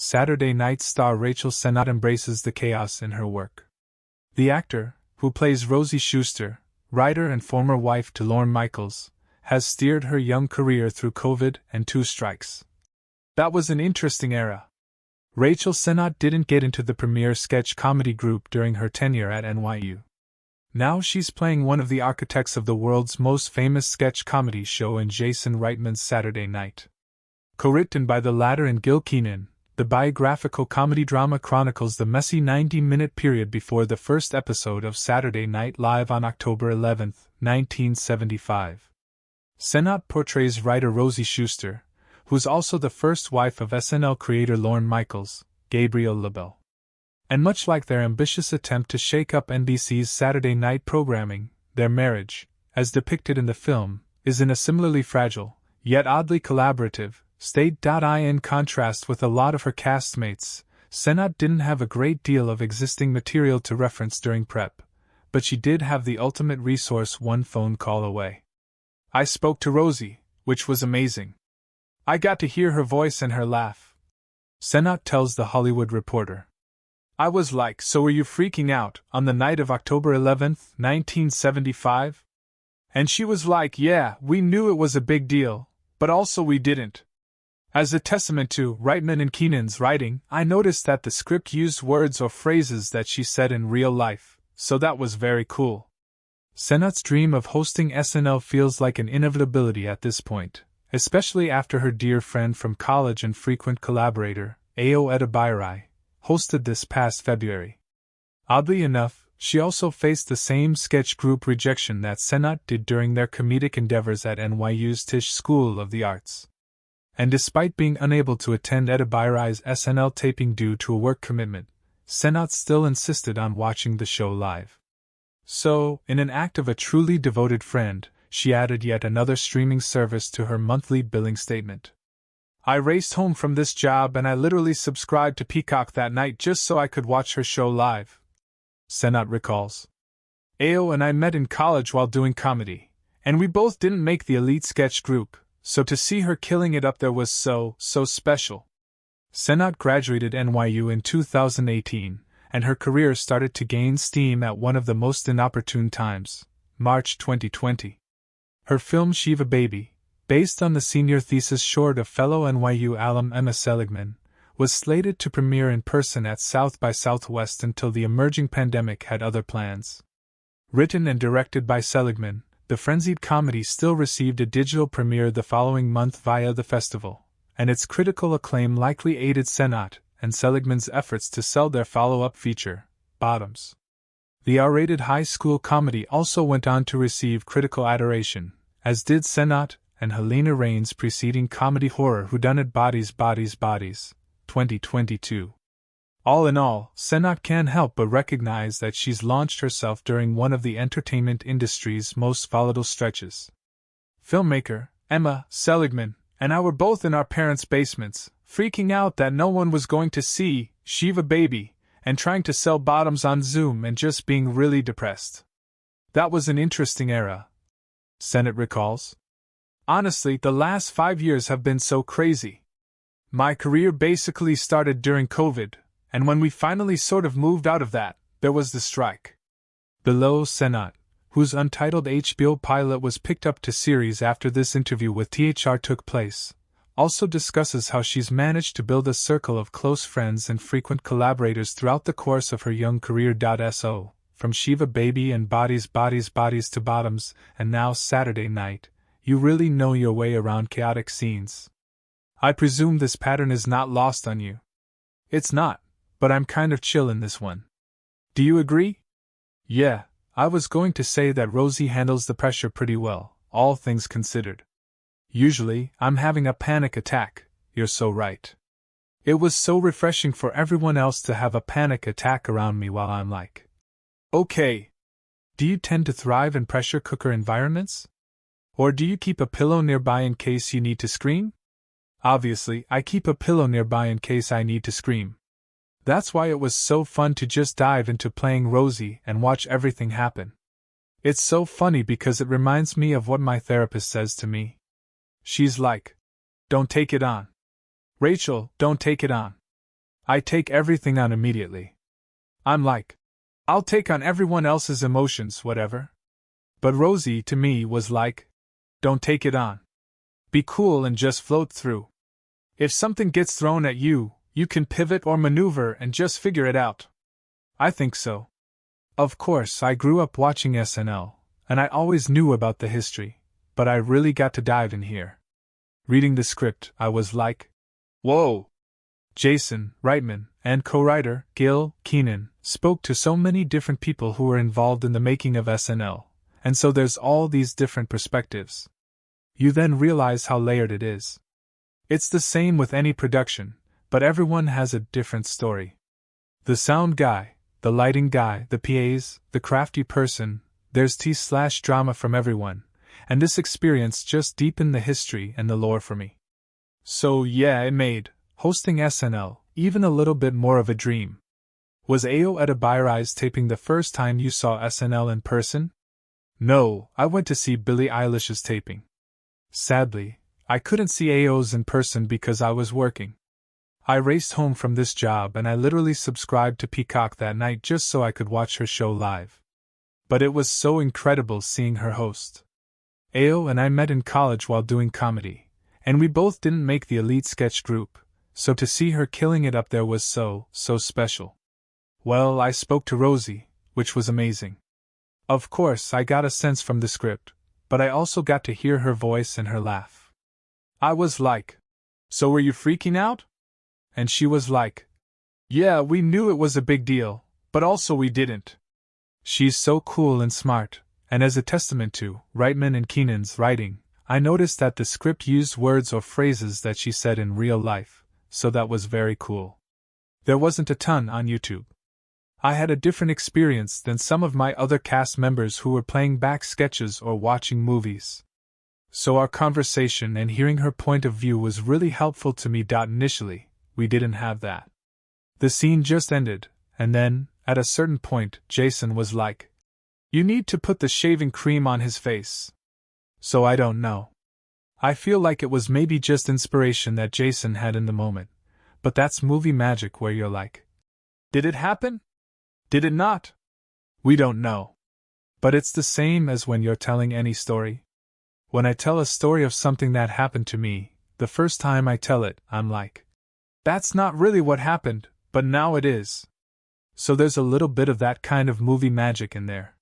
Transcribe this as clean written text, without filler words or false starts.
Saturday Night star Rachel Sennott embraces the chaos in her work. The actor, who plays Rosie Shuster, writer and former wife to Lorne Michaels, has steered her young career through COVID and 2 strikes. That was an interesting era. Rachel Sennott didn't get into the premier sketch comedy group during her tenure at NYU. Now she's playing one of the architects of the world's most famous sketch comedy show in Jason Reitman's Saturday Night. Co-written by the latter and Gil Kenan, the biographical comedy drama chronicles the messy 90-minute period before the first episode of Saturday Night Live on October 11, 1975. Sennott portrays writer Rosie Shuster, who's also the first wife of SNL creator Lorne Michaels, Gabriel LaBelle. And much like their ambitious attempt to shake up NBC's Saturday night programming, their marriage, as depicted in the film, is in a similarly fragile, yet oddly collaborative, state. In contrast with a lot of her castmates, Sennott didn't have a great deal of existing material to reference during prep, but she did have the ultimate resource one phone call away. I spoke to Rosie, which was amazing. I got to hear her voice and her laugh. Sennott tells The Hollywood Reporter. I was like, so were you freaking out on the night of October 11, 1975? And she was like, yeah, we knew it was a big deal, but also we didn't. As a testament to Reitman and Kenan's writing, I noticed that the script used words or phrases that she said in real life, so that was very cool. Sennott's dream of hosting SNL feels like an inevitability at this point, especially after her dear friend from college and frequent collaborator, Ao Edebiri, hosted this past February. Oddly enough, she also faced the same sketch group rejection that Sennott did during their comedic endeavors at NYU's Tisch School of the Arts. And despite being unable to attend Edebiri's SNL taping due to a work commitment, Sennott still insisted on watching the show live. So, in an act of a truly devoted friend, she added yet another streaming service to her monthly billing statement. I raced home from this job and I literally subscribed to Peacock that night just so I could watch her show live. Sennott recalls. Ao and I met in college while doing comedy, and we both didn't make the elite sketch group, so to see her killing it up there was so special. Sennott graduated NYU in 2018, and her career started to gain steam at one of the most inopportune times, March 2020. Her film Shiva Baby, based on the senior thesis short of fellow NYU alum Emma Seligman, was slated to premiere in person at South by Southwest until the emerging pandemic had other plans. Written and directed by Seligman, the frenzied comedy still received a digital premiere the following month via the festival, and its critical acclaim likely aided Sennott and Seligman's efforts to sell their follow-up feature, Bottoms. The R-rated high school comedy also went on to receive critical adoration, as did Sennott and Helena Rain's preceding comedy horror Whodunit Bodies, 2022. All in all, Sennott can't help but recognize that she's launched herself during one of the entertainment industry's most volatile stretches. Filmmaker Emma Seligman and I were both in our parents' basements, freaking out that no one was going to see Shiva Baby, and trying to sell Bottoms on Zoom and just being really depressed. That was an interesting era. Sennott recalls. Honestly, the last 5 years have been so crazy. My career basically started during COVID, and when we finally sort of moved out of that, there was the strike. Below, Sennott, whose untitled HBO pilot was picked up to series after this interview with THR took place, also discusses how she's managed to build a circle of close friends and frequent collaborators throughout the course of her young career. So, from Shiva Baby and Bodies to Bottoms, and now Saturday Night, you really know your way around chaotic scenes. I presume this pattern is not lost on you. It's not, but I'm kind of chill in this one. Do you agree? Yeah, I was going to say that Rosie handles the pressure pretty well, all things considered. Usually, I'm having a panic attack, you're so right. It was so refreshing for everyone else to have a panic attack around me while I'm like, okay. Do you tend to thrive in pressure cooker environments? Or do you keep a pillow nearby in case you need to scream? Obviously, I keep a pillow nearby in case I need to scream. That's why it was so fun to just dive into playing Rosie and watch everything happen. It's so funny because it reminds me of what my therapist says to me. She's like, don't take it on. Rachel, don't take it on. I take everything on immediately. I'm like, I'll take on everyone else's emotions, whatever. But Rosie, to me, was like, don't take it on. Be cool and just float through. If something gets thrown at you, you can pivot or maneuver and just figure it out. I think so. Of course, I grew up watching SNL, and I always knew about the history, but I really got to dive in here. Reading the script, I was like, whoa! Jason, Reitman, and co-writer, Gil Kenan, spoke to so many different people who were involved in the making of SNL, and so there's all these different perspectives. You then realize how layered it is. It's the same with any production, but everyone has a different story. The sound guy, the lighting guy, the PAs, the crafty person, there's tea/drama from everyone, and this experience just deepened the history and the lore for me. So yeah, it made hosting SNL even a little bit more of a dream. Was Ao at a Biorize taping the first time you saw SNL in person? No, I went to see Billie Eilish's taping. Sadly, I couldn't see Ao's in person because I was working. I raced home from this job and I literally subscribed to Peacock that night just so I could watch her show live. But it was so incredible seeing her host. Ao and I met in college while doing comedy, and we both didn't make the elite sketch group, so to see her killing it up there was so special. Well, I spoke to Rosie, which was amazing. Of course, I got a sense from the script, but I also got to hear her voice and her laugh. I was like, so were you freaking out? And she was like, yeah, we knew it was a big deal, but also we didn't. She's so cool and smart, and as a testament to Reitman and Kenan's writing, I noticed that the script used words or phrases that she said in real life, so that was very cool. There wasn't a ton on YouTube. I had a different experience than some of my other cast members who were playing back sketches or watching movies. So our conversation and hearing her point of view was really helpful to me. Initially, we didn't have that. The scene just ended, and then, at a certain point, Jason was like, you need to put the shaving cream on his face. So I don't know. I feel like it was maybe just inspiration that Jason had in the moment, but that's movie magic where you're like, did it happen? Did it not? We don't know. But it's the same as when you're telling any story. When I tell a story of something that happened to me, the first time I tell it, I'm like, that's not really what happened, but now it is. So there's a little bit of that kind of movie magic in there.